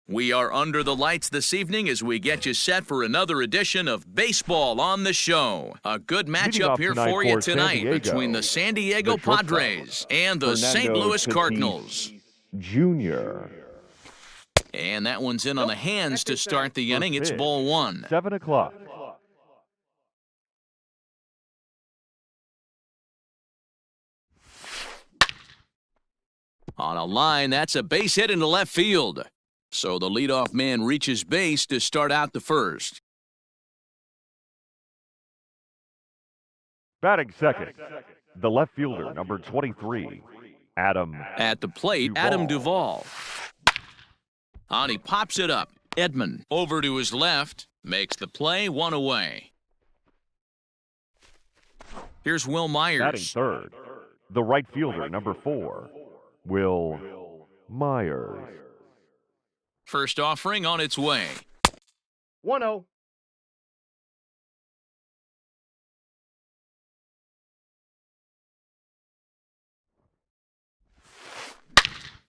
We are under the lights this evening as we get you set for another edition of Baseball on the Show. A good matchup here for you tonight between the San Diego Padres and the St. Louis Cardinals. Junior. And that one's in on the hands to start the inning. It's ball one. 7 o'clock. On a line, that's a base hit into left field. So the leadoff man reaches base to start out the first. Batting second, the left fielder, number 23, Adam. At the plate, Adam Duvall. On he pops it up. Edman over to his left, makes the play, one away. Here's Will Myers. Batting third, the right fielder, number 4, Will Myers. First offering on its way. 1-0.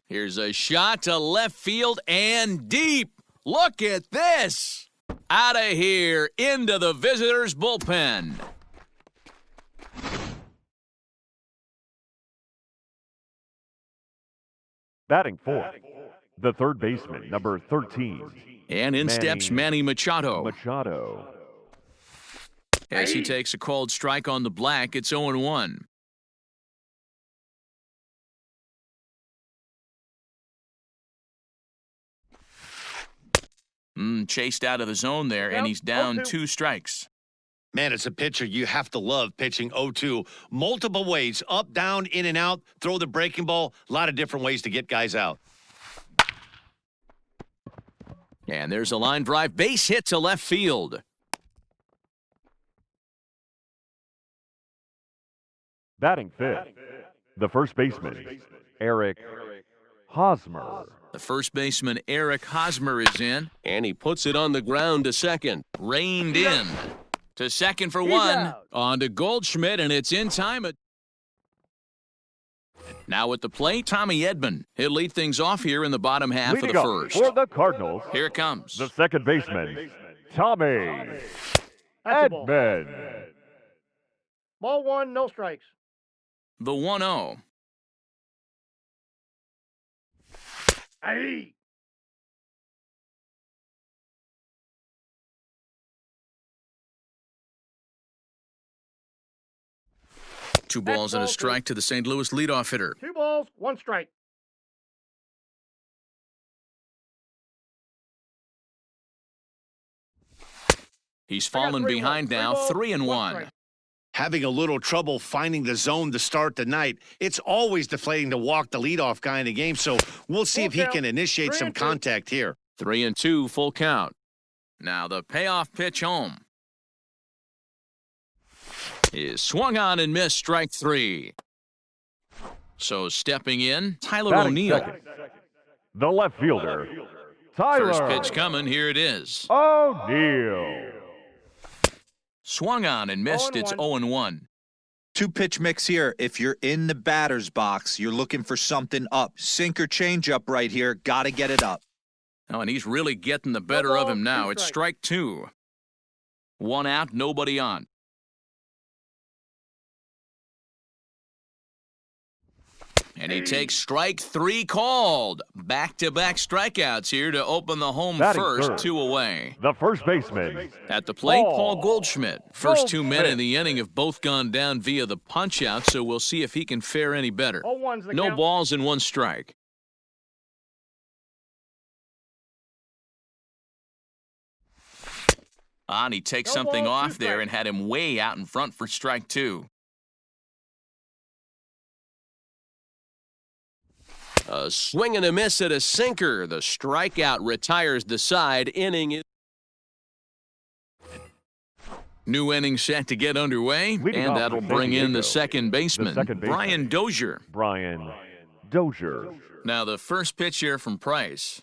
Here's a shot to left field and deep. Look at this. Out of here, into the visitors' bullpen. Batting fourth, the third baseman, number 13. And in steps Manny Machado. As he takes a called strike on the black, it's 0-1. Chased out of the zone there, and he's down 2 strikes. Man, as a pitcher, you have to love pitching 0-2. Multiple ways, up, down, in and out, throw the breaking ball. A lot of different ways to get guys out. And there's a line drive, base hit to left field. Batting fifth, the first baseman, Eric Hosmer. The first baseman, Eric Hosmer, is in, and he puts it on the ground to second. Reined in. To second for one. On to Goldschmidt, and it's in time. Now at the plate, Tommy Edman. He'll lead things off here in the bottom half of the first. For the Cardinals, here it comes. The second baseman, Tommy Edman. Ball 1, no strikes. The 1-0. Hey. Two balls and a strike to the St. Louis leadoff hitter. 2 balls, 1 strike. He's fallen behind now, 3-1. Having a little trouble finding the zone to start the night. It's always deflating to walk the leadoff guy in the game, so we'll see if he can initiate some contact here. 3-2, full count. Now the payoff pitch home. Is swung on and missed, strike 3. So stepping in, Tyler O'Neill. The left fielder, Tyler. First pitch coming, here it is. O'Neill. Swung on and missed, it's 0-1. 2-pitch mix here. If you're in the batter's box, you're looking for something up. Sinker changeup right here. Got to get it up. Oh, and he's really getting the better of him now. It's strike 2. 1 out, nobody on. And he takes strike 3 called. Back-to-back strikeouts here to open the home first, third. 2 away. The first baseman. At the plate, Paul Goldschmidt. First 2 men in the inning have both gone down via the punch-out, so we'll see if he can fare any better. No balls and 1 strike. On, he takes something off there and had him way out in front for strike 2. A swing and a miss at a sinker. The strikeout retires the side. Inning. New inning set to get underway, and that'll bring in the second baseman, Brian Dozier. Now the first pitch here from Price.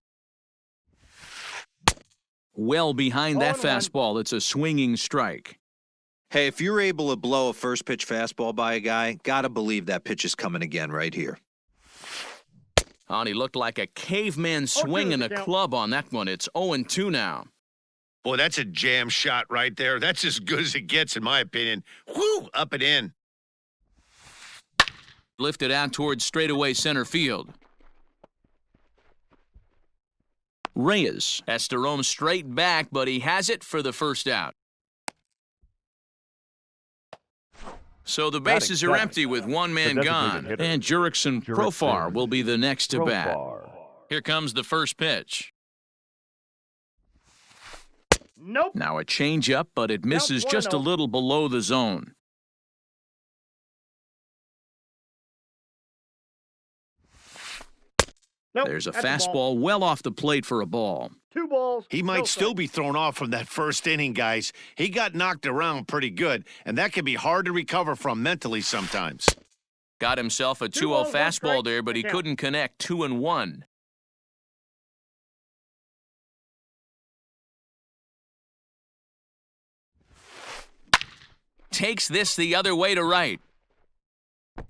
Well behind that fastball. It's a swinging strike. Hey, if you're able to blow a first pitch fastball by a guy, got to believe that pitch is coming again right here. Oh, he looked like a caveman swinging a club on that one. It's 0-2 now. Boy, that's a jam shot right there. That's as good as it gets, in my opinion. Whoo, up and in. Lifted out towards straightaway center field. Reyes has to roam straight back, but he has it for the first out. So the bases are empty with one man gone, and Jurickson Profar will be the next to bat. Here comes the first pitch. Nope. Now a changeup, but it misses just a little below the zone. Nope. There's a That's fastball well off the plate for a ball. 2 balls. He might still be thrown off from that first inning, guys. He got knocked around pretty good, and that can be hard to recover from mentally sometimes. Got himself a 2-0 fastball there, but he couldn't connect. 2-1. Takes this the other way to right.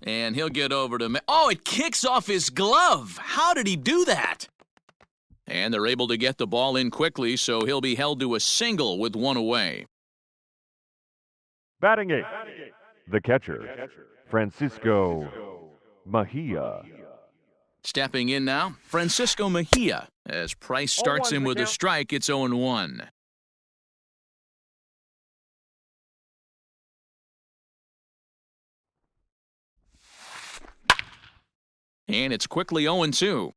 And he'll get over to... Oh, it kicks off his glove. How did he do that? And they're able to get the ball in quickly, so he'll be held to a single with one away. Batting eighth, the catcher, Francisco Mejia. Stepping in now, Francisco Mejia. As Price starts him with a strike, it's 0-1. And it's quickly 0-2.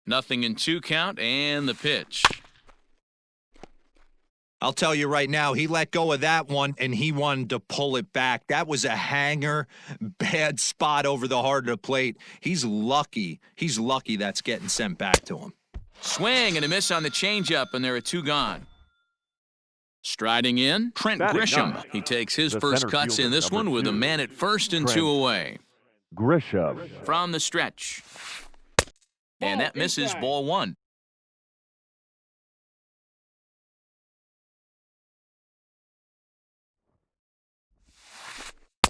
Nothing in 2 count, and the pitch. I'll tell you right now, he let go of that one, and he wanted to pull it back. That was a hanger, bad spot over the heart of the plate. He's lucky. He's lucky that's getting sent back to him. Swing and a miss on the changeup, and there are 2 gone. Striding in, Trent Grisham. He takes his first cuts in this one with a man at first and 2 away. Grisham. From the stretch. And that misses, ball 1.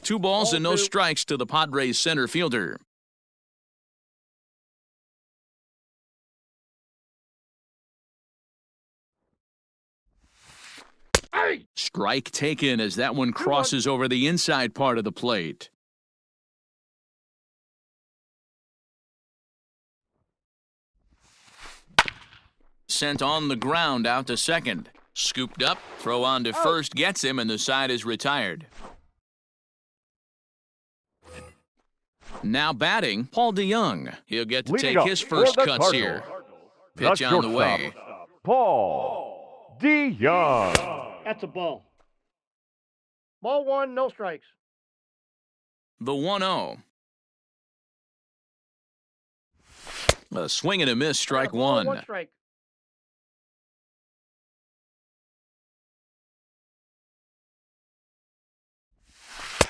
Two balls and no strikes to the Padres center fielder. Strike taken as that one crosses over the inside part of the plate. Sent on the ground out to second. Scooped up, throw on to first, gets him, and the side is retired. Now batting, Paul DeYoung. He'll get to take his first cuts here. Pitch on the way. Paul DeYoung. That's a ball. Ball 1, no strikes. The 1-0. A swing and a miss, strike 1. 1 strike.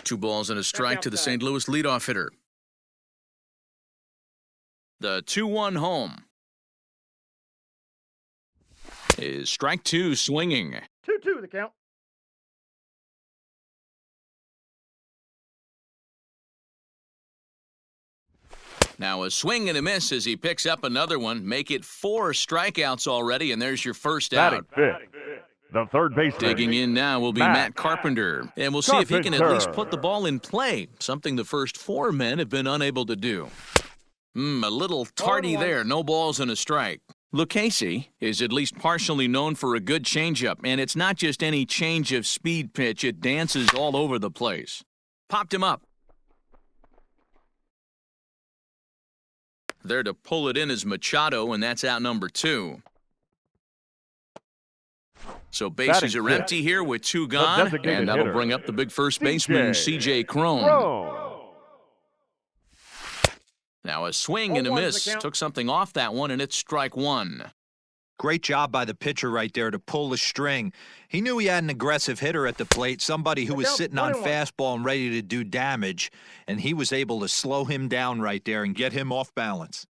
Two balls and a strike to the St. Louis leadoff hitter. The 2-1 home. Is strike 2 swinging. 2-2 the count. Now a swing and a miss as he picks up another one. Make it 4 strikeouts already, and there's your first out. The third baseman. Digging in now will be Matt Carpenter. And we'll see if he can at least put the ball in play, something the first 4 men have been unable to do. A little tardy there, no balls and a strike. Lucchesi is at least partially known for a good changeup, and it's not just any change of speed pitch. It dances all over the place. Popped him up. There to pull it in is Machado, and that's out number 2. So bases are empty here with 2 gone, and that'll bring up the big first baseman, C.J. Cron. Now a swing and a miss. Took something off that one, and it's strike 1. Great job by the pitcher right there to pull the string. He knew he had an aggressive hitter at the plate, somebody who was sitting on fastball and ready to do damage, and he was able to slow him down right there and get him off balance.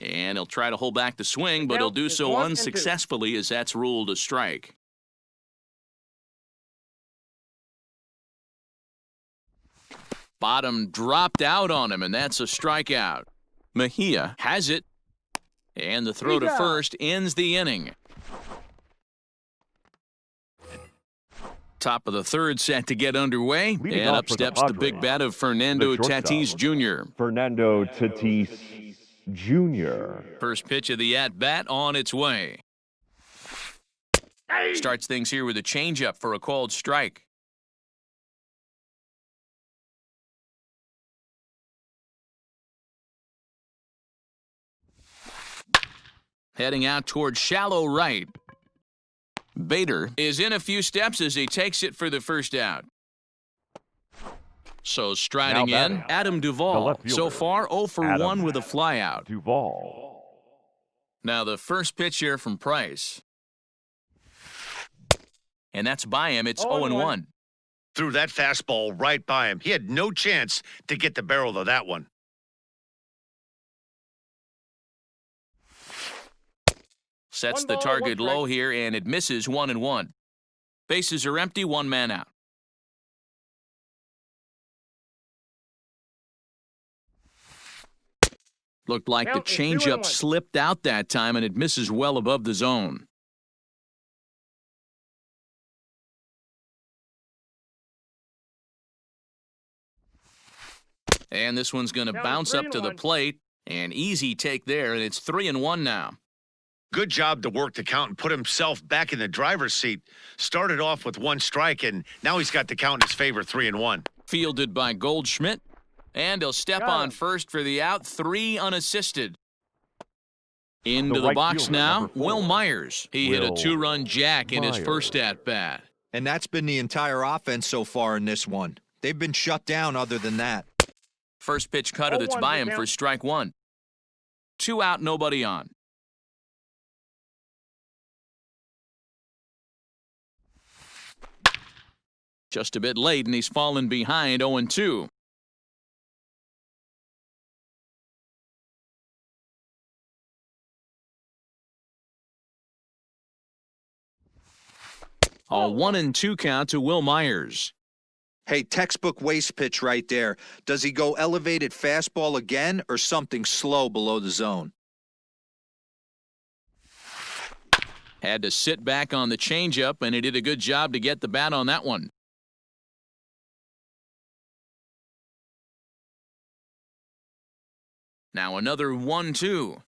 And he'll try to hold back the swing, but he'll do so unsuccessfully as that's ruled a strike. Bottom dropped out on him, and that's a strikeout. Mejia has it, and the throw to first ends the inning. Top of the third set to get underway, and up steps the big bat of Fernando Tatis Jr. Fernando Tatis Jr. First pitch of the at-bat on its way. Starts things here with a changeup for a called strike. Heading out towards shallow right. Bader is in a few steps as he takes it for the first out. So striding in, Adam Duvall. So far 0 for 1 with a flyout. Duvall. Now the first pitch here from Price. And that's by him. It's 0-1. Threw that fastball right by him. He had no chance to get the barrel of that one. Sets the target low here, and it misses 1-1. Bases are empty, one man out. Looked like the changeup slipped out that time, and it misses well above the zone. And this one's going to bounce up to the plate. An easy take there, and it's 3-1 now. Good job to work the count and put himself back in the driver's seat. Started off with 1 strike, and now he's got the count in his favor, 3-1. Fielded by Goldschmidt, and he'll step on first for the out, 3 unassisted. Into the box now, Will Myers. He hit a 2-run jack in his first at-bat. And that's been the entire offense so far in this one. They've been shut down other than that. First pitch cutter that's by him for strike 1. 2 out, nobody on. Just a bit late, and he's fallen behind 0-2. A 1-2 count to Will Myers. Hey, textbook waste pitch right there. Does he go elevated fastball again or something slow below the zone? Had to sit back on the changeup, and he did a good job to get the bat on that one. Now another 1-2.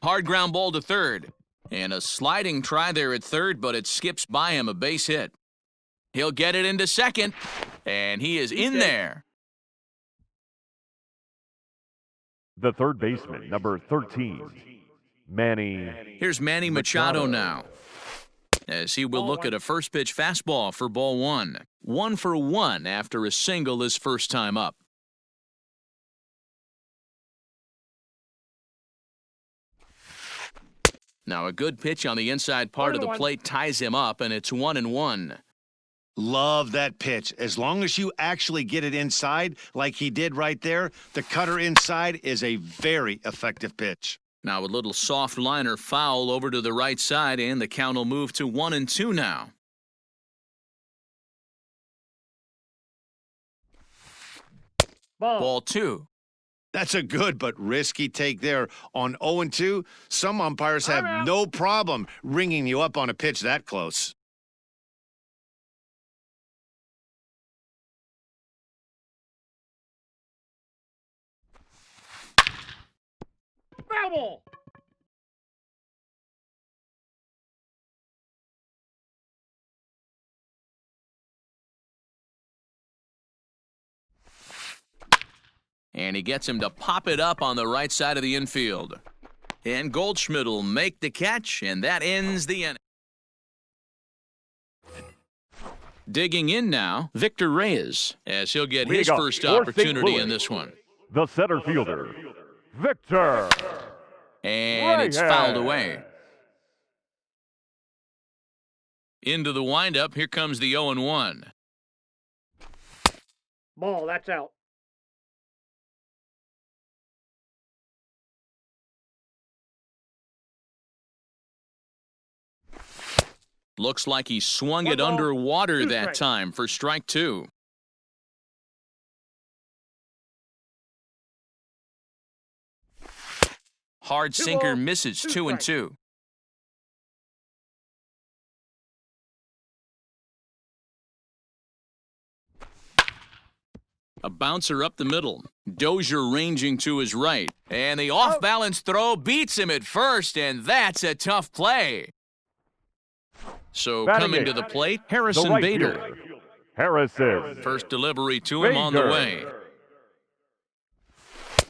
Hard ground ball to third. And a sliding try there at third, but it skips by him, a base hit. He'll get it into second, and he is in there. The third baseman, number 13, Manny. Here's Manny Machado now, as he will look at a first pitch fastball for ball 1. 1 for 1 after a single his first time up. Now a good pitch on the inside part of the plate ties him up, and it's 1-1. Love that pitch. As long as you actually get it inside like he did right there, the cutter inside is a very effective pitch. Now a little soft liner foul over to the right side, and the count will move to 1-2 now. Ball 2. That's a good but risky take there. On 0-2, some umpires have no problem ringing you up on a pitch that close. Foul! And he gets him to pop it up on the right side of the infield. And Goldschmidt will make the catch, and that ends the inning. Digging in now, Victor Reyes, as he'll get his first opportunity in this one. The center fielder, Victor. And it's fouled away. Into the windup, here comes the 0-1. Ball, that's out. Looks like he swung it underwater that time for strike 2. Hard sinker misses 2-2. A bouncer up the middle. Dozier ranging to his right. And the off-balance throw beats him at first, and that's a tough play. So coming to the plate, Harrison Bader. Harrison. First delivery to him on the way.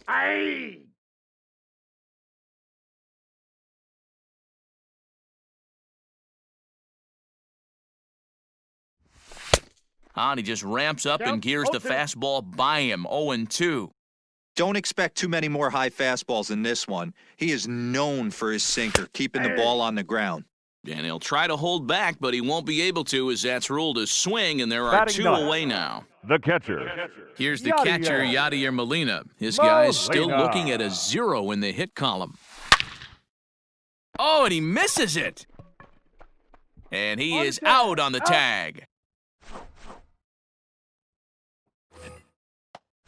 Aye. And he just ramps up and gears the fastball by him, 0-2. Don't expect too many more high fastballs in this one. He is known for his sinker, keeping the ball on the ground. And he'll try to hold back, but he won't be able to, as that's ruled a swing, and there are two away now. The catcher. Here's the catcher, Yadier Molina. His guy's still looking at a 0 in the hit column. Oh, and he misses it. And he is out on the tag.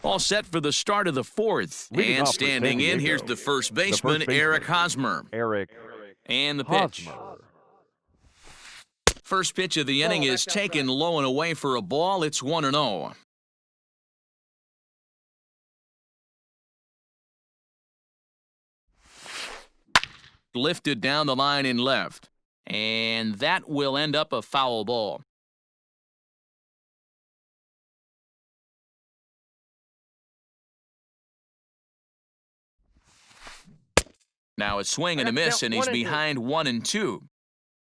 All set for the start of the fourth. And standing in, here's the first baseman, Eric Hosmer. And the pitch. First pitch of the inning is taken low and away for a ball. It's 1-0. Lifted down the line in left. And that will end up a foul ball. Now a swing and a miss, and he's behind 1-2.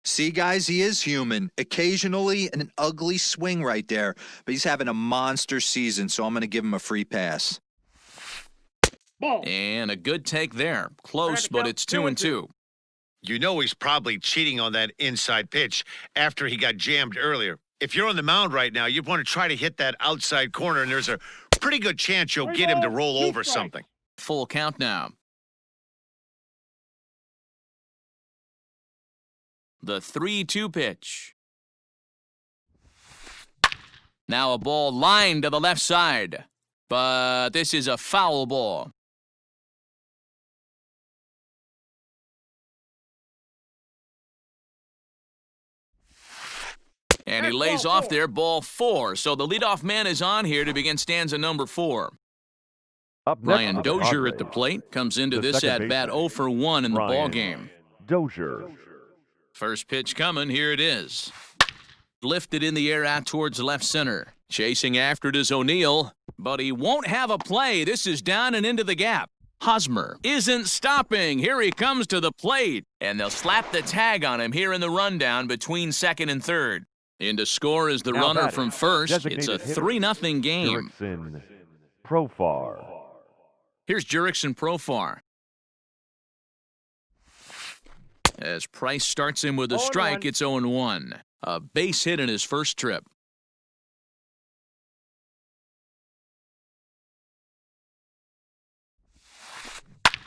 See, guys, he is human. Occasionally an ugly swing right there, but he's having a monster season, so I'm going to give him a free pass. And a good take there. Close, but it's 2-2. You know he's probably cheating on that inside pitch after he got jammed earlier. If you're on the mound right now, you want to try to hit that outside corner, and there's a pretty good chance you'll get him to roll over something. Full count now. The 3-2 pitch. Now a ball lined to the left side, but this is a foul ball. And he lays off there, ball 4. So the leadoff man is on here to begin stanza number 4. Brian Dozier at the plate comes into this at-bat 0 for 1 in the ballgame. Dozier. First pitch coming, here it is. Lifted in the air out towards left center. Chasing after it is O'Neill, but he won't have a play. This is down and into the gap. Hosmer isn't stopping. Here he comes to the plate, and they'll slap the tag on him here in the rundown between second and third. In to score is the runner from first. It's a 3-0 game. Jurickson Profar. Here's Jurickson Profar. As Price starts him with a strike, it's 0-1. A base hit in his first trip.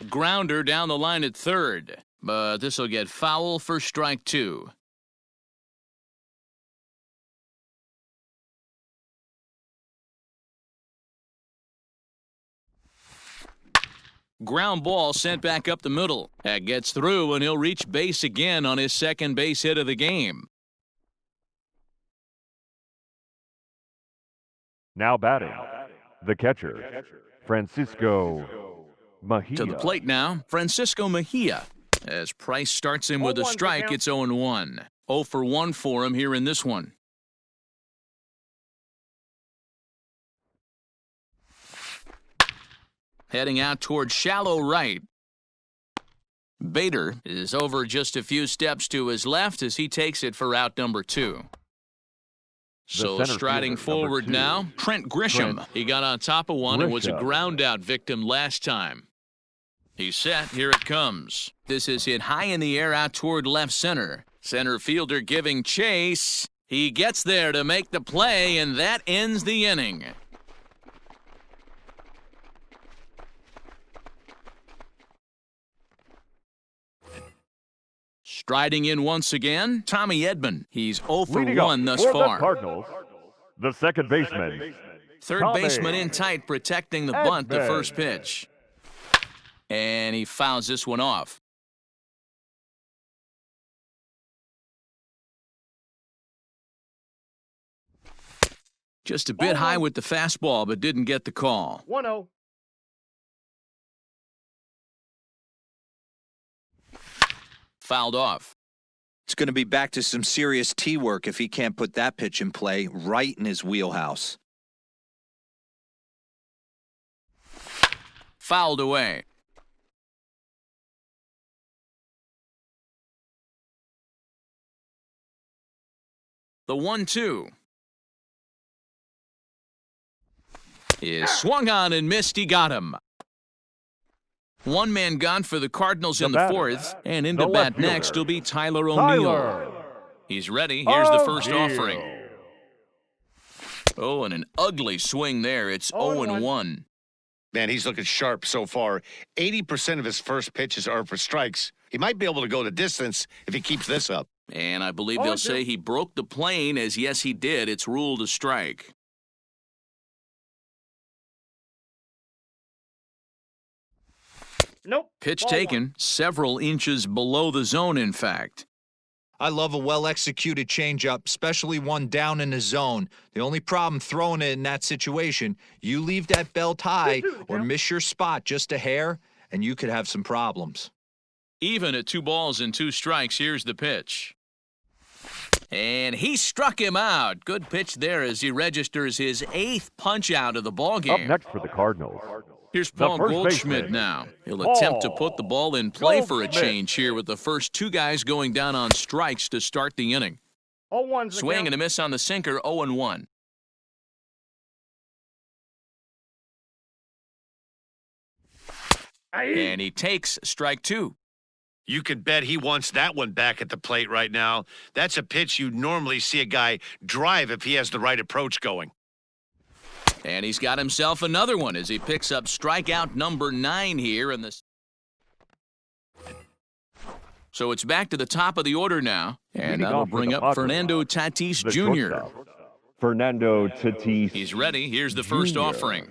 Grounder down the line at third, but this will get foul for strike 2. Ground ball sent back up the middle. That gets through, and he'll reach base again on his second base hit of the game. Now batting, the catcher, Francisco Mejia. To the plate now, Francisco Mejia. As Price starts him with a strike, it's 0-1. 0 for 1 for him here in this one. Heading out towards shallow right. Bader is over just a few steps to his left as he takes it for out number 2. So striding forward now, Trent Grisham. He got on top of one and was a ground out victim last time. He's set. Here it comes. This is hit high in the air out toward left center. Center fielder giving chase. He gets there to make the play, and that ends the inning. Striding in once again, Tommy Edman. He's 0 for 1 thus far. The Cardinals, the second baseman. Third baseman in tight, protecting the bunt, the first pitch. And he fouls this one off. Just a bit high with the fastball, but didn't get the call. 1-0. Fouled off. It's going to be back to some serious tee work if he can't put that pitch in play right in his wheelhouse. Fouled away. The 1-2 is swung on and missed. He got him. One man gone for the Cardinals in the fourth, and in to bat next will be Tyler O'Neill. He's ready. Here's the first offering. Oh, and an ugly swing there. It's 0-1. Man, he's looking sharp so far. 80% of his first pitches are for strikes. He might be able to go the distance if he keeps this up. And I believe they'll say he broke the plane, as yes, he did. It's ruled a strike. Nope. Pitch taken, several inches below the zone, in fact. I love a well-executed changeup, especially one down in the zone. The only problem throwing it in that situation, you leave that belt high or miss your spot just a hair, and you could have some problems. Even at 2 balls and 2 strikes, here's the pitch. And he struck him out. Good pitch there as he registers his 8th punch out of the ballgame. Up next for the Cardinals. Here's Paul first Goldschmidt baseman. now. He'll attempt to put the ball in play for a change here with the first 2 guys going down on strikes to start the inning. 0-1. Swing and a miss on the sinker, 0-1. And he takes strike 2. You could bet he wants that one back at the plate right now. That's a pitch you'd normally see a guy drive if he has the right approach going. And he's got himself another one as he picks up strikeout number 9 here in the. So it's back to the top of the order now, and that'll bring up Fernando Tatis Jr. Fernando Tatis. He's ready. Here's the first Jr. offering.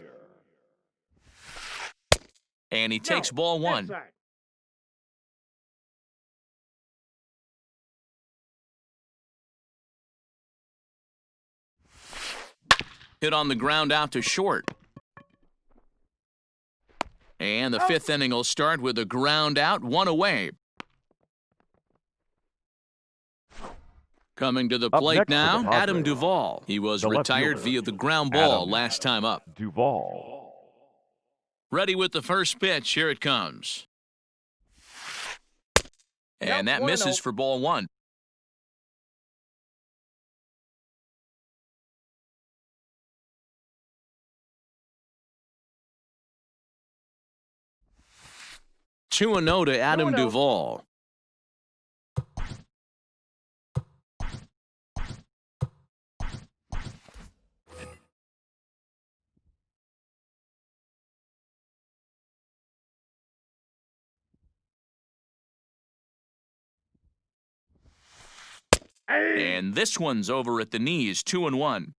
And he takes ball 1. Inside. Hit on the ground out to short. And the 5th inning will start with a ground out, 1 away. Coming to the plate now, Adam Duvall. He was retired via the ground ball last time up. Duvall. Ready with the first pitch. Here it comes. And that misses for ball 1. Two and 0 to Adam Duvall. And this one's over at the knees, 2-1.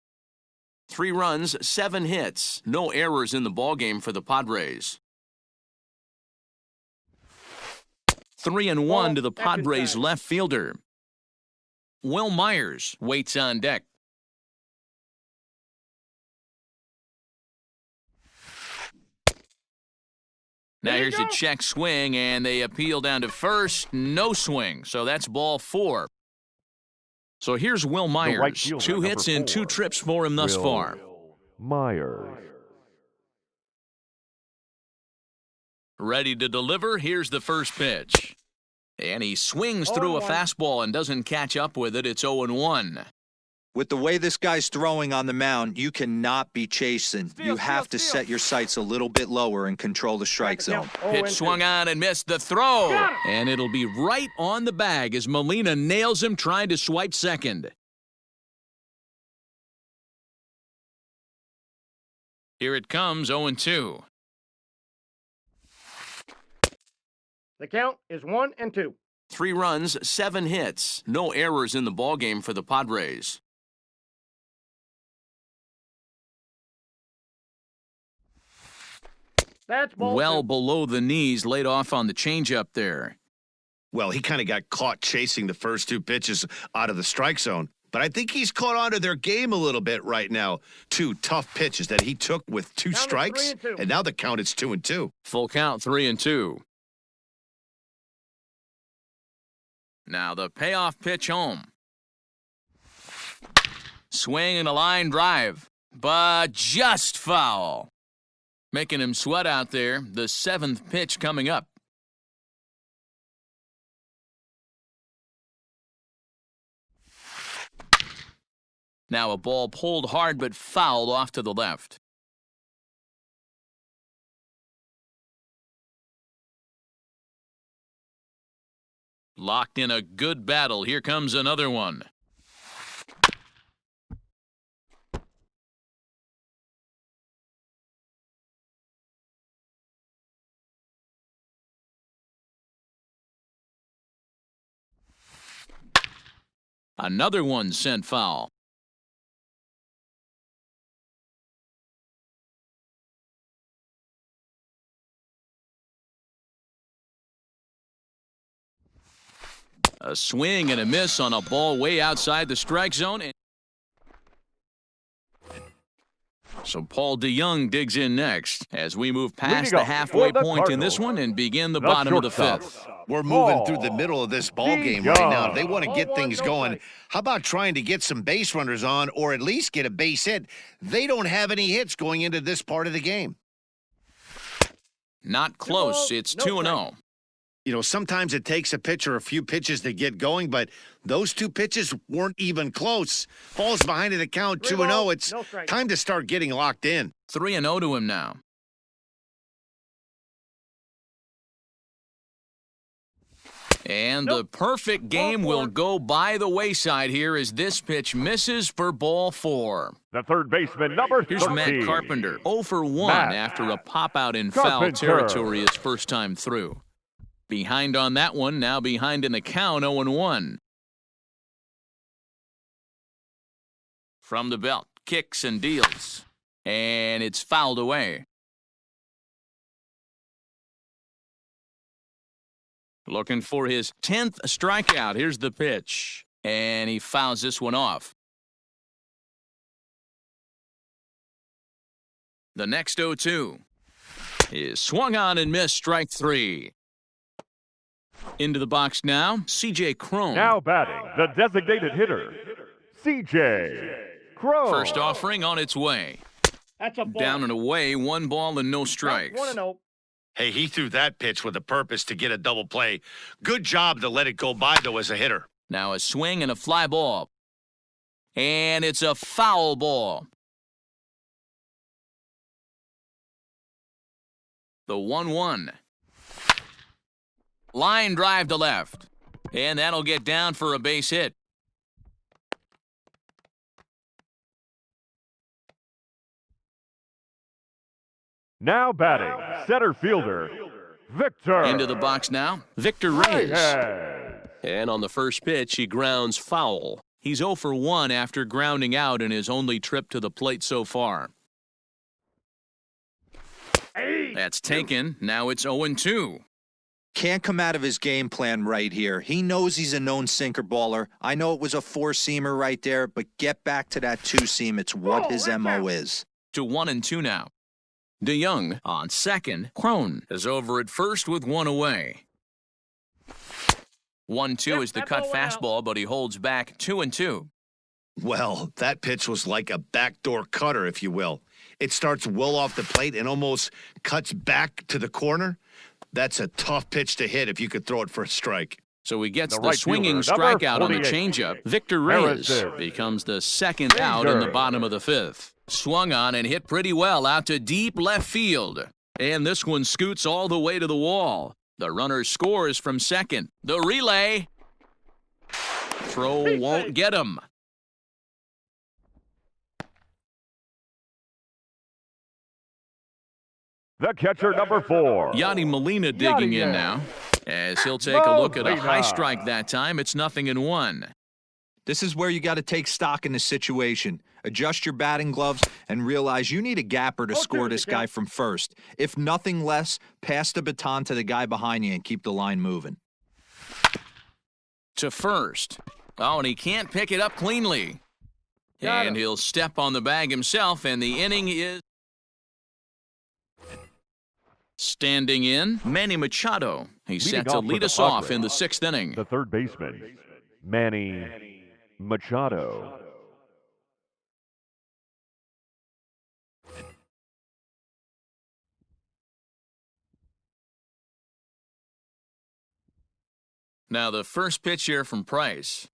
3 runs, 7 hits, no errors in the ballgame for the Padres. 3-1 to the Padres left fielder. Will Myers waits on deck. Now here's a check swing, and they appeal down to first. No swing, so that's ball 4. So here's Will Myers. Right fielder, 2 hits and 2 trips for him thus far. Myers. Ready to deliver. Here's the first pitch. And he swings through a fastball and doesn't catch up with it. It's 0-1. With the way this guy's throwing on the mound, you cannot be chasing. You have to set your sights a little bit lower and control the strike zone. Pitch swung on and missed the throw. And it'll be right on the bag as Molina nails him trying to swipe second. Here it comes, 0-2. The count is 1-2. 3 runs, 7 hits. No errors in the ballgame for the Padres. That's ball Well 2. below the knees, laid off on the changeup there. Well, he kind of got caught chasing the first 2 pitches out of the strike zone. But I think he's caught on to their game a little bit right now. 2 tough pitches that he took with 2 Count is strikes, 3-2. and now the count is 2-2. Full count, 3-2. Now the payoff pitch home. Swing and a line drive, but just foul. Making him sweat out there. The 7th pitch coming up. Now a ball pulled hard but fouled off to the left. Locked in a good battle. Here comes another one. Another one sent foul. A swing and a miss on a ball way outside the strike zone. So Paul DeYoung digs in next as we move past the halfway point in this one and begin the bottom of the 5th. We're moving through the middle of this ball game right now. If they want to get things going, how about trying to get some base runners on or at least get a base hit? They don't have any hits going into this part of the game. Not close. It's 2-0. You know, sometimes it takes a pitcher a few pitches to get going, but those 2 pitches weren't even close. Falls behind in the count, 2-0. It's time to start getting locked in. 3-0 to him now. And the perfect game will go by the wayside here as this pitch misses for ball 4. The third baseman, number 13. Here's Matt Carpenter, 0 for 1 after a pop-out in foul Carpenter. territory his first time through. Behind on that one, now behind in the count, 0-1. From the belt, kicks and deals. And it's fouled away. Looking for his 10th strikeout. Here's the pitch. And he fouls this one off. The next 0-2 is swung on and missed, strike 3. Into the box now, C.J. Cron. Now batting, the designated hitter, C.J. Cron. First offering on its way. That's a ball. Down and away, 1 ball and no strikes. 1-0. Hey, he threw that pitch with a purpose to get a double play. Good job to let it go by, though, as a hitter. Now a swing and a fly ball. And it's a foul ball. The 1-1. Line drive to left. And that'll get down for a base hit. Now batting, center fielder, Victor. Into the box now, Victor Reyes. And on the first pitch, he grounds foul. He's 0 for 1 after grounding out in his only trip to the plate so far. That's taken. Now it's 0-2. Can't come out of his game plan right here. He knows he's a known sinker baller. I know it was a 4-seamer right there, but get back to that 2-seam. It's what his MO is. To 1-2 now. DeYoung on second. Cron is over at first with 1 away. 1-2 is the cut fastball, but he holds back 2-2. Well, that pitch was like a backdoor cutter, if you will. It starts well off the plate and almost cuts back to the corner. That's a tough pitch to hit if you could throw it for a strike. So he gets the right swinging fielder, number strikeout on the 48. changeup. Victor Reyes Harrison. becomes the second out in the bottom of the 5th. Swung on and hit pretty well out to deep left field. And this one scoots all the way to the wall. The runner scores from second. The relay. Throw won't get him. The catcher, number 4. Yadi Molina digging in now. As he'll take a look at a high strike that time. It's 0-1. This is where you got to take stock in the situation. Adjust your batting gloves and realize you need a gapper to score this guy from first. If nothing less, pass the baton to the guy behind you and keep the line moving. To first. Oh, and he can't pick it up cleanly. And he'll step on the bag himself, and the inning is standing in. Manny Machado. He's set to lead us off in the 6th inning. The third baseman, Manny Machado. Now the first pitch here from Price.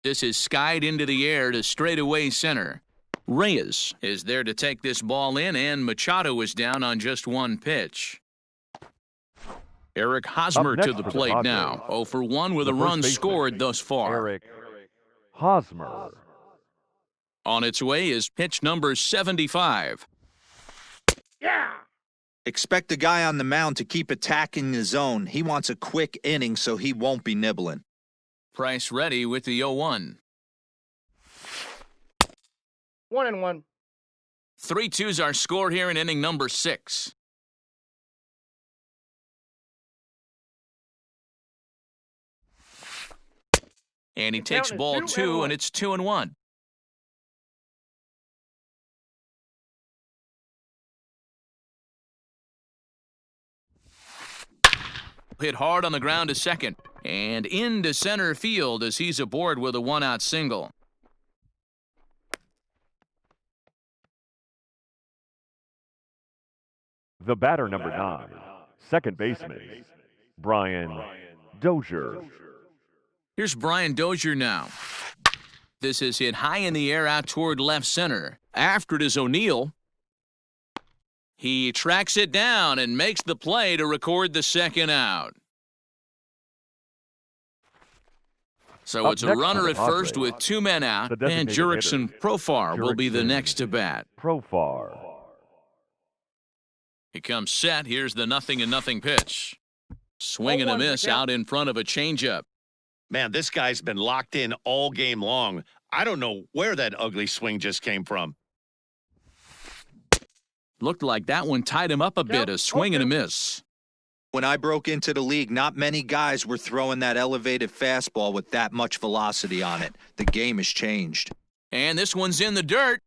This is skied into the air to straightaway center. Reyes is there to take this ball in, and Machado is down on just one pitch. Eric Hosmer to the plate now. 0 for 1 with a run scored thus far. Eric Hosmer. On its way is pitch number 75. Yeah! Expect the guy on the mound to keep attacking the zone. He wants a quick inning so he won't be nibbling. Price ready with the 0-1. 1-1. 3-2's our score here in inning number 6. And he takes ball 2, and it's 2-1. Hit hard on the ground to second. And into center field as he's aboard with a 1-out single. The batter, number 9, second baseman, Brian Dozier. Here's Brian Dozier now. This is hit high in the air out toward left center. After it is O'Neill. He tracks it down and makes the play to record the 2nd out. So it's a runner at first with 2 men out, and Jurickson Profar will be the next to bat. Profar. He comes set. Here's the 0-0 pitch. Swing and a miss out in front of a changeup. Man, this guy's been locked in all game long. I don't know where that ugly swing just came from. Looked like that one tied him up a bit, a swing and a miss. When I broke into the league, not many guys were throwing that elevated fastball with that much velocity on it. The game has changed. And this one's in the dirt.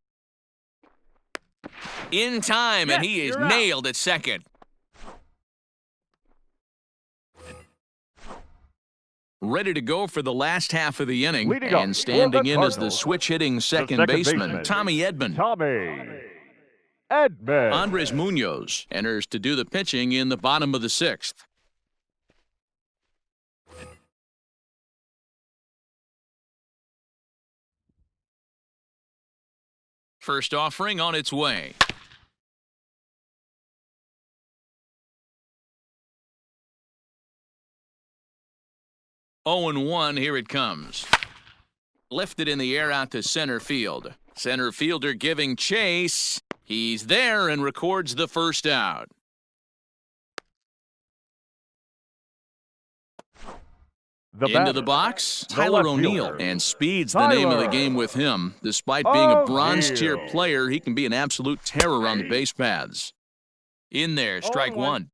In time, and he is nailed at second. Ready to go for the last half of the inning. And standing in as the switch-hitting second baseman, Tommy Edman. Tommy Edman. Andres Munoz enters to do the pitching in the bottom of the 6th. First offering on its way. Oh and 1, here it comes. Lifted in the air out to center field. Center fielder giving chase. He's there and records the 1st out. Into the box, Tyler O'Neill, and speed's the name of the game with him. Despite being a bronze-tier player, he can be an absolute terror on the base paths. In there, strike 1.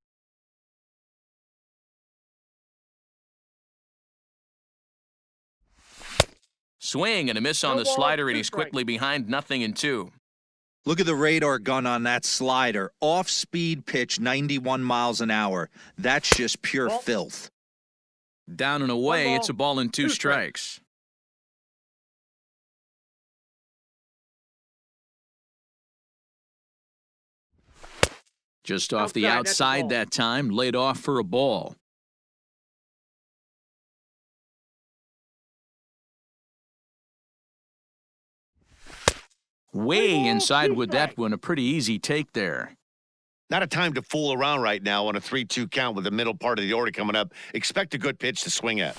Swing and a miss on the slider, and he's quickly behind 0-2. Look at the radar gun on that slider. Off-speed pitch, 91 miles an hour. That's just pure filth. Down and away, it's a ball and 2 strikes. Just off the outside that time, laid off for a ball. Way inside with that one, a pretty easy take there. Not a time to fool around right now on a 3-2 count with the middle part of the order coming up. Expect a good pitch to swing at.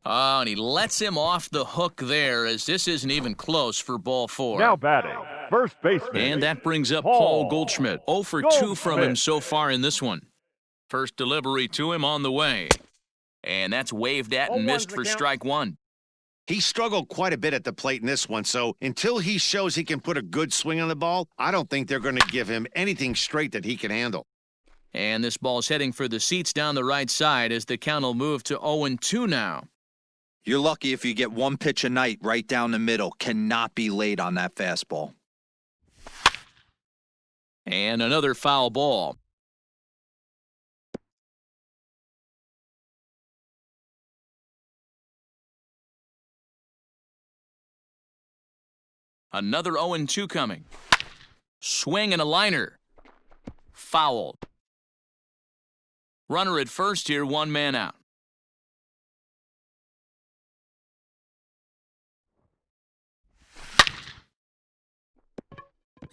Oh, and he lets him off the hook there as this isn't even close for ball 4. Now batting, first baseman. And that brings up Paul Goldschmidt. 0 for 2 from him so far in this one. First delivery to him on the way. And that's waved at and missed for strike one. He struggled quite a bit at the plate in this one, so until he shows he can put a good swing on the ball, I don't think they're going to give him anything straight that he can handle. And this ball's heading for the seats down the right side as the count will move to 0-2 now. You're lucky if you get one pitch a night right down the middle. Cannot be late on that fastball. And another foul ball. Another 0-2 coming. Swing and a liner. Foul. Runner at first here, one man out.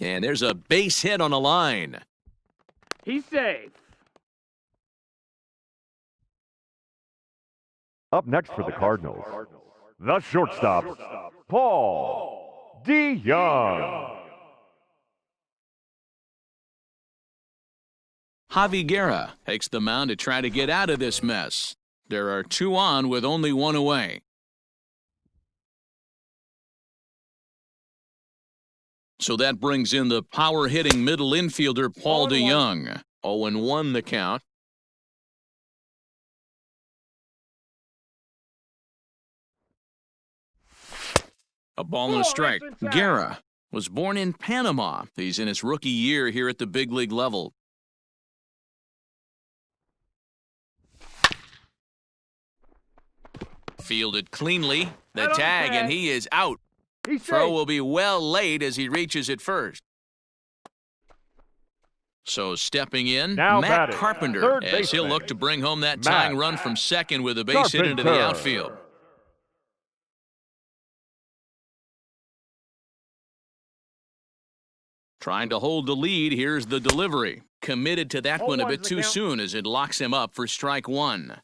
And there's a base hit on a line. He's safe. Up next for the Cardinals, the shortstop, Paul DeYoung. Javi Guerra takes the mound to try to get out of this mess. There are two on with only one away. So that brings in the power-hitting middle infielder Paul DeYoung. 0-1 the count. A ball and a strike. Guerra was born in Panama. He's in his rookie year here at the big league level. Fielded cleanly. The tag, and he is out. Throw will be well late as he reaches it first. So stepping in, Now Matt batting, Carpenter, third as he'll baseman, look to bring home that Matt tying run from second with a base hit into the Carpenter. outfield. Trying to hold the lead, here's the delivery. Committed to that one a bit too soon as it locks him up for strike one.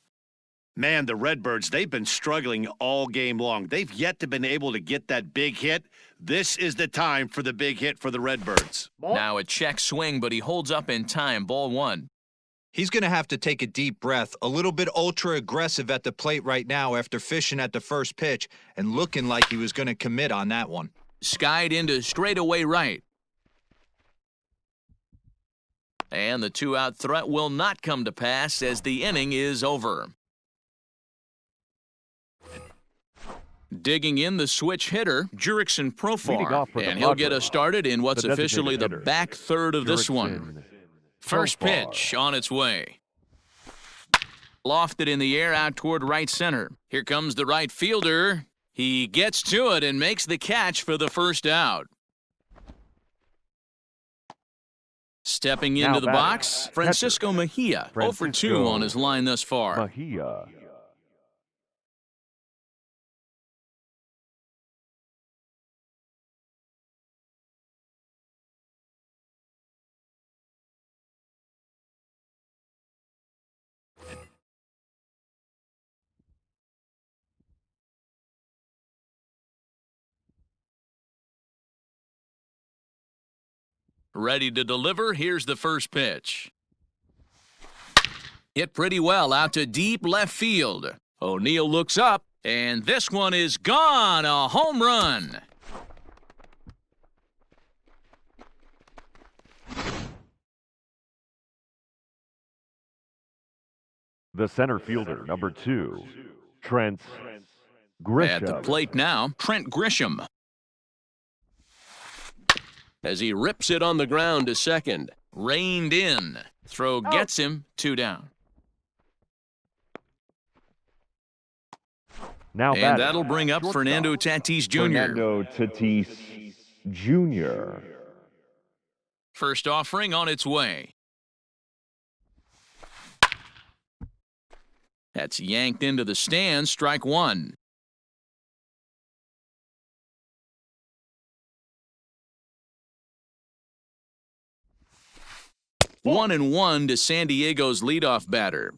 Man, the Redbirds, they've been struggling all game long. They've yet to been able to get that big hit. This is the time for the big hit for the Redbirds. Now a check swing, but he holds up in time. Ball one. He's going to have to take a deep breath. A little bit ultra-aggressive at the plate right now after fishing at the first pitch and looking like he was going to commit on that one. Skied into straightaway right. And the two-out threat will not come to pass as the inning is over. Digging in the switch hitter, Jurickson Profar, and he'll get us started in what's officially the back third of this one. First pitch on its way. Lofted in the air out toward right center. Here comes the right fielder. He gets to it and makes the catch for the first out. Stepping into the box, Francisco Mejia, 0 for 2 on his line thus far. Mejia. Ready to deliver, here's the first pitch. Hit pretty well out to deep left field. O'Neill looks up, and this one is gone, a home run. The center fielder, number 2, Trent Grisham. At the plate now, Trent Grisham. As he rips it on the ground to second. Reined in. Throw gets him, 2 down. Now and that'll bring up Fernando Tatis Jr. Fernando Tatis Jr. First offering on its way. That's yanked into the stands, strike one. 1-1 to San Diego's leadoff batter.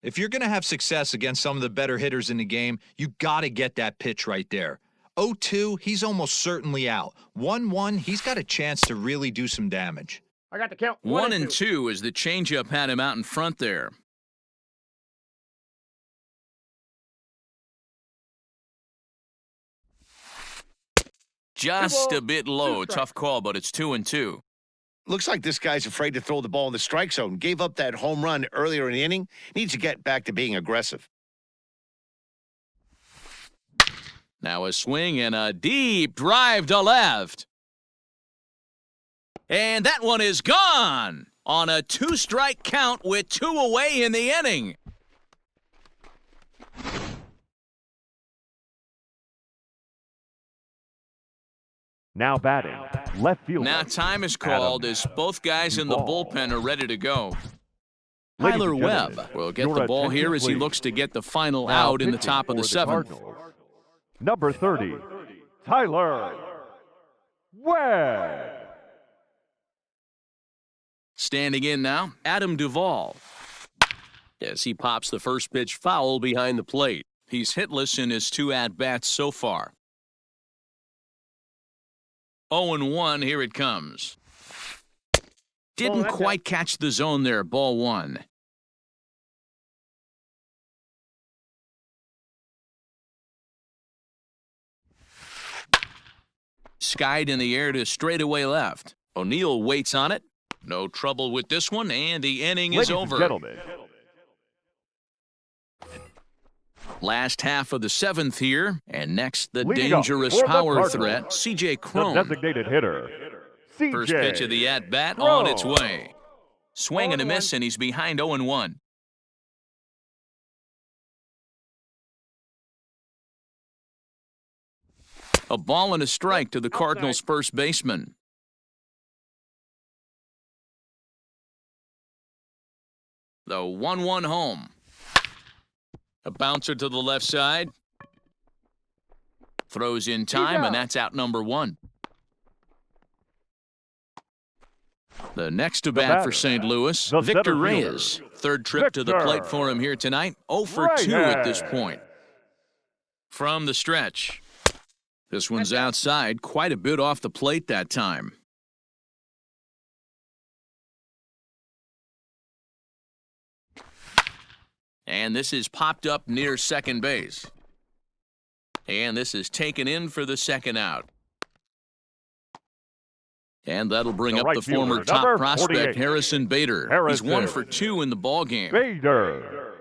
If you're going to have success against some of the better hitters in the game, you got to get that pitch right there. 0-2, he's almost certainly out. 1-1, he's got a chance to really do some damage. I got the count. 1-2 as the changeup had him out in front there. Just a bit low. Tough call, but it's 2-2. Looks like this guy's afraid to throw the ball in the strike zone. Gave up that home run earlier in the inning. Needs to get back to being aggressive. Now a swing and a deep drive to left. And that one is gone on a 2-strike count with 2 away in the inning. Now batting, left fielder. Now time is called as both guys in the bullpen are ready to go. Ladies Tyler and Webb gentlemen, will get your the ball attention, here as he please. looks to get the final Now out in the pitching top of the for 7th. Cardinals, number 30, Tyler Webb. Standing in now, Adam Duvall. As he pops the first pitch foul behind the plate. He's hitless in his 2 at-bats so far. 0-1, here it comes. Didn't quite catch the zone there, ball 1. Skied in the air to straightaway left. O'Neill waits on it. No trouble with this one, and the inning is over. Ladies and gentlemen, Last half of the 7th here, and next the leading up dangerous for the power Cardinals, threat, C.J. the Cron. designated hitter, C.J. First pitch of the at-bat Cron. on its way. Swing and a miss, and he's behind 0-1. A ball and a strike to the Cardinals' first baseman. The 1-1 home. A bouncer to the left side. Throws in time, and that's out number 1. The next to bat for St. Louis, the Victor center Reyes. fielder, Third trip to the Victor plate for him here tonight. 0 for 2 at this point. From the stretch. This one's outside, quite a bit off the plate that time. And this is popped up near second base. And this is taken in for the second out. And that'll bring The up right the former fielder, top number prospect, 48. Harrison Bader. Harrison. He's 1 for 2 in the ballgame. Bader.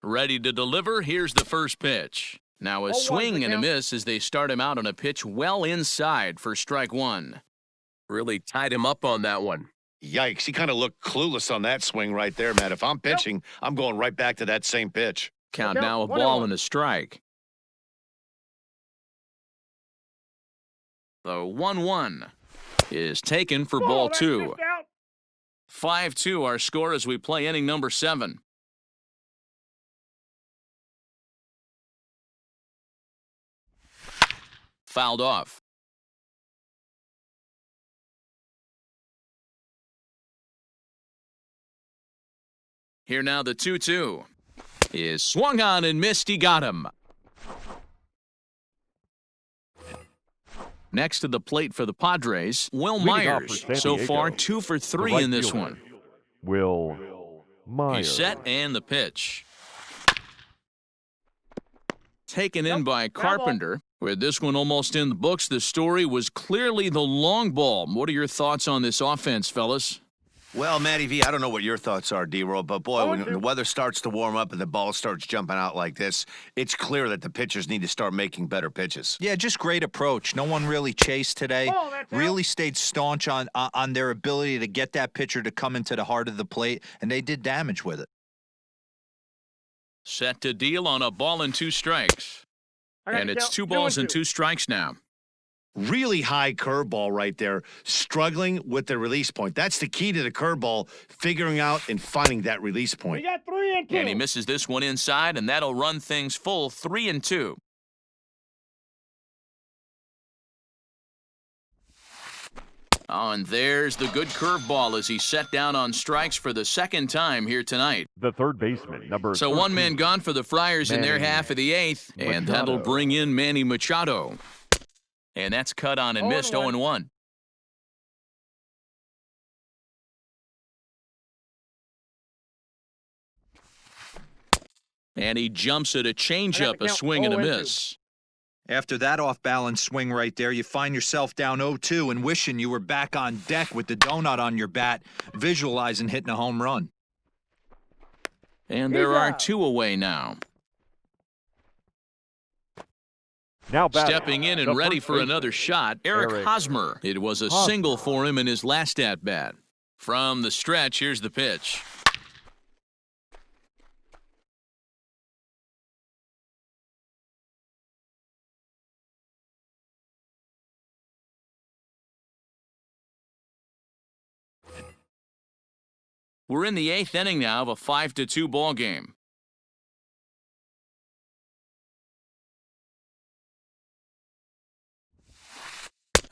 Ready to deliver. Here's the first pitch. Now a swing and a miss as they start him out on a pitch well inside for strike 1. Really tied him up on that one. Yikes, he kind of looked clueless on that swing right there, Matt. If I'm pitching, I'm going right back to that same pitch. Count now a ball and a strike. The 1-1 is taken for ball 2. 5-2 our score as we play inning number 7. Fouled off. Here now the 2-2 is swung on and missed. He got him. Next to the plate for the Padres, Will Leading off Myers. for San So Diego, far 2 for 3 right in this fielder, one. Will Myers. He's set and the pitch. Taken in by Carpenter. With this one almost in the books, the story was clearly the long ball. What are your thoughts on this offense, fellas? Well, Matty V, I don't know what your thoughts are, D-Roll, but boy, when the weather starts to warm up and the ball starts jumping out like this, it's clear that the pitchers need to start making better pitches. Yeah, just great approach. No one really chased today. Really stayed staunch on their ability to get that pitcher to come into the heart of the plate, and they did damage with it. Set to deal on a ball and 2 strikes. And it's 2 balls and 2 strikes now. Really high curveball right there, struggling with the release point. That's the key to the curveball, figuring out and finding that release point. got 3 and 2. And he misses this one inside, and that'll run things full 3-2. Oh, and there's the good curveball as he set down on strikes for the second time here tonight. The third baseman, number So 13, one man gone for the Friars in their Manny half of the 8th, and Machado. that'll bring in Manny Machado. And that's cut on and missed 0-1. And he jumps at a changeup, a swing and a miss. After that off-balance swing right there, you find yourself down 0-2 and wishing you were back on deck with the donut on your bat, visualizing hitting a home run. And there are 2 away now. Now batting, Stepping in and ready for another shot, Eric Hosmer. It was a single for him in his last at-bat. From the stretch, here's the pitch. We're in the 8th inning now of a 5-2 ball game.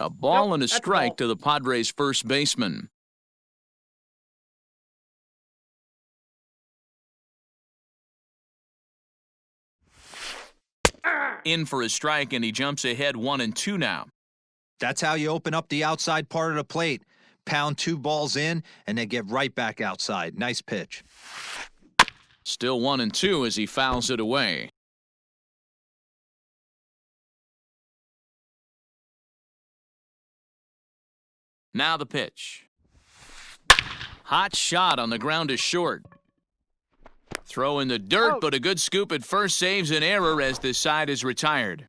A ball and a strike to the Padres' first baseman. In for a strike, and he jumps ahead 1-2 now. That's how you open up the outside part of the plate. Pound 2 balls in, and they get right back outside. Nice pitch. Still 1-2 as he fouls it away. Now the pitch. Hot shot on the ground is short. Throw in the dirt, but a good scoop at first saves an error as the side is retired.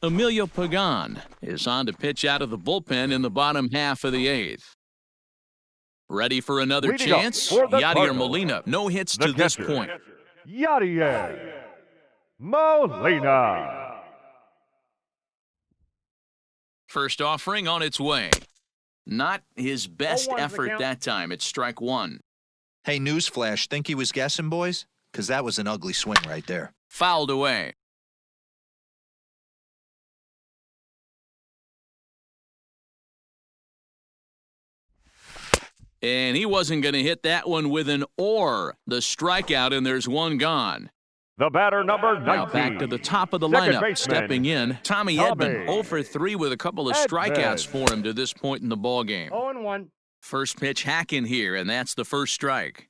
Emilio Pagan is on to pitch out of the bullpen in the bottom half of the 8th. Ready for another chance? Yadier Molina. No hits to this point. Yadier Molina. First offering on its way. Not his best effort that time. It's strike 1. Hey, newsflash, think he was guessing, boys? Because that was an ugly swing right there. Fouled away. And he wasn't going to hit that one with an or. The strikeout, and there's one gone. The batter, number 19. Now back to the top of the Second lineup. baseman, Stepping in, Tommy Edman. 0 for 3 with a couple of strikeouts for him to this point in the ballgame. 0-1. First pitch hacking here, and that's the first strike.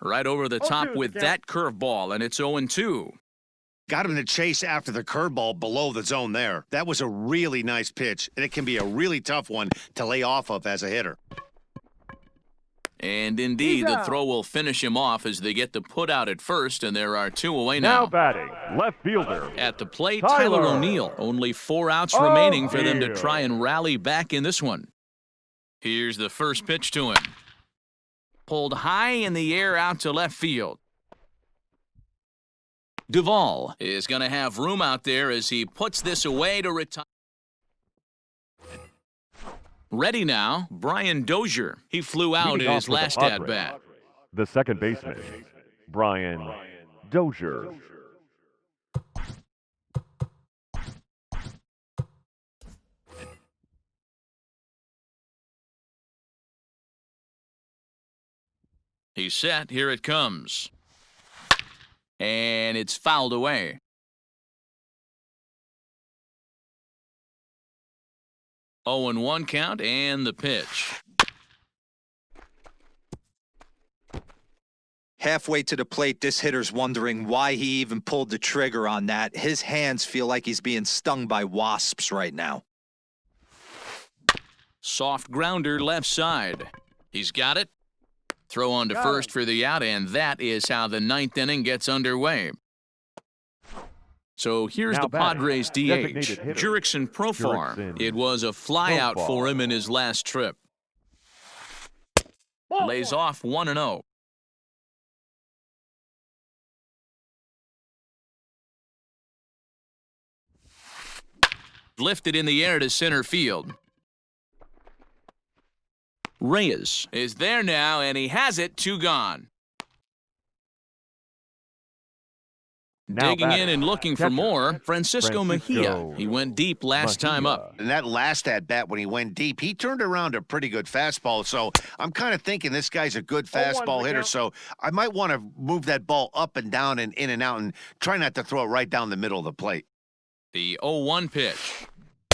Right over the top with that curveball, and it's 0-2. Got him to chase after the curveball below the zone there. That was a really nice pitch, and it can be a really tough one to lay off of as a hitter. And indeed, the throw will finish him off as they get the put out at first, and there are 2 away now. Now batting, left fielder. At the plate, Tyler O'Neill. Only 4 outs remaining for them to try and rally back in this one. Here's the first pitch to him. Pulled high in the air out to left field. Duvall is going to have room out there as he puts this away to retire. Ready now, Brian Dozier. He flew out in his last at-bat. The second baseman, Brian Dozier. He's set. Here it comes. And it's fouled away. 0-1 count and the pitch. Halfway to the plate, this hitter's wondering why he even pulled the trigger on that. His hands feel like he's being stung by wasps right now. Soft grounder left side. He's got it. Throw on to first for the out, and that is how the 9th inning gets underway. So here's the Padres DH, Jurickson Profar. It was a flyout for him in his last trip. Lays off 1-0. Lifted in the air to center field. Reyes is there now, and he has it. 2 gone. Digging in and looking for more, Francisco Mejia. He went deep last time up. And that last at-bat when he went deep, he turned around a pretty good fastball. So I'm kind of thinking this guy's a good fastball hitter. So I might want to move that ball up and down and in and out and try not to throw it right down the middle of the plate. The 0-1 pitch.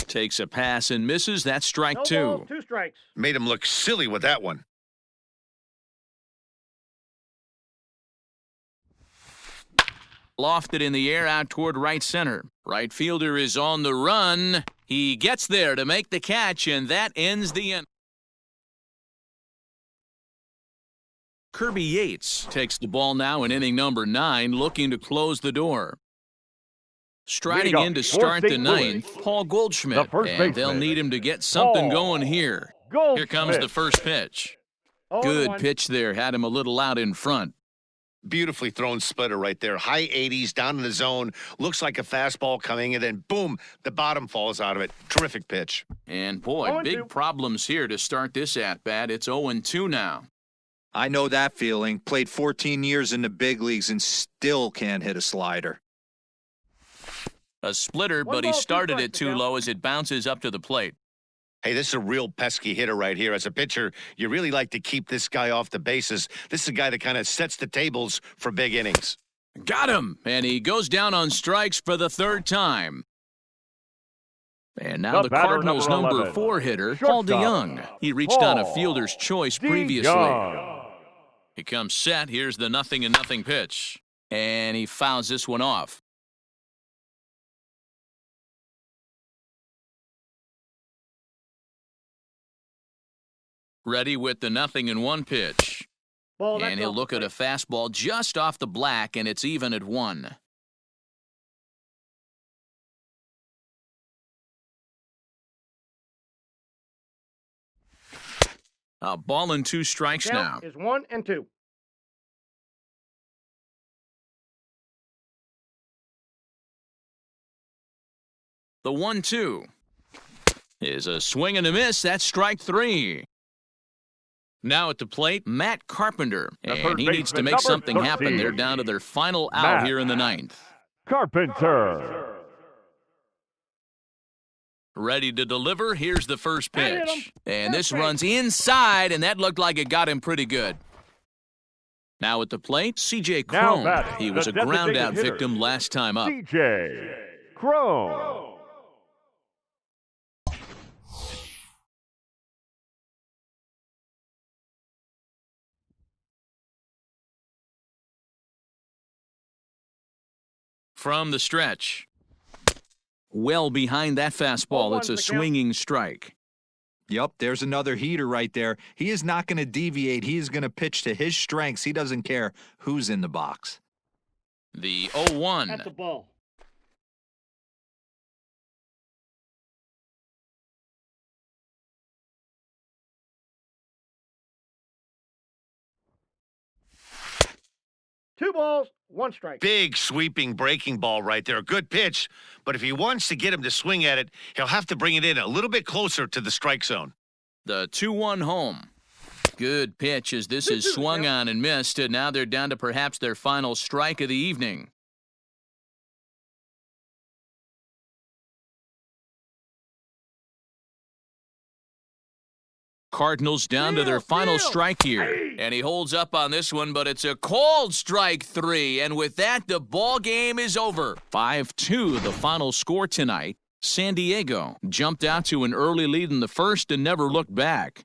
Takes a pass and misses. That's strike 2. 2 strikes. Made him look silly with that one. Lofted in the air out toward right center. Right fielder is on the run. He gets there to make the catch, and that ends the inning. Kirby Yates takes the ball now in inning number 9, looking to close the door. Striding in to start the 9th, Paul Goldschmidt, and they'll need him to get something going here. Here comes the first pitch. Good pitch there, had him a little out in front. Beautifully thrown splitter right there. High 80s, down in the zone. Looks like a fastball coming, and then boom, the bottom falls out of it. Terrific pitch. And boy, big problems here to start this at-bat. It's 0-2 now. I know that feeling. Played 14 years in the big leagues and still can't hit a slider. A splitter, but he started it too low as it bounces up to the plate. Hey, this is a real pesky hitter right here. As a pitcher, you really like to keep this guy off the bases. This is a guy that kind of sets the tables for big innings. Got him! And he goes down on strikes for the 3rd time. And now the Cardinals' number 4 hitter, Paul DeYoung. He reached on a fielder's choice previously. He comes set. Here's the 0-0 pitch. And he fouls this one off. Ready with the 0-1 pitch. And he'll look at a fastball just off the black, and it's even at 1. A ball and 2 strikes now. Is 1-2. The 1-2 is a swing and a miss. That's strike 3. Now at the plate, Matt Carpenter, and he needs to make something happen. They're down to their final out here in the 9th. Carpenter. Ready to deliver. Here's the first pitch. And this runs inside, and that looked like it got him pretty good. Now at the plate, C.J. Cron. He was a ground-out victim last time up. C.J. Cron. From the stretch. Well behind that fastball. It's a swinging strike. Yup, there's another heater right there. He is not going to deviate. He is going to pitch to his strengths. He doesn't care who's in the box. The 0-1. That's a ball. Two balls, 1 strike. Big sweeping breaking ball right there. Good pitch. But if he wants to get him to swing at it, he'll have to bring it in a little bit closer to the strike zone. The 2-1 home. Good pitch as this is swung on and missed. And now they're down to perhaps their final strike of the evening. Cardinals down to their final strike here. And he holds up on this one, but it's a cold strike 3. And with that, the ball game is over. 5-2, the final score tonight. San Diego jumped out to an early lead in the first and never looked back.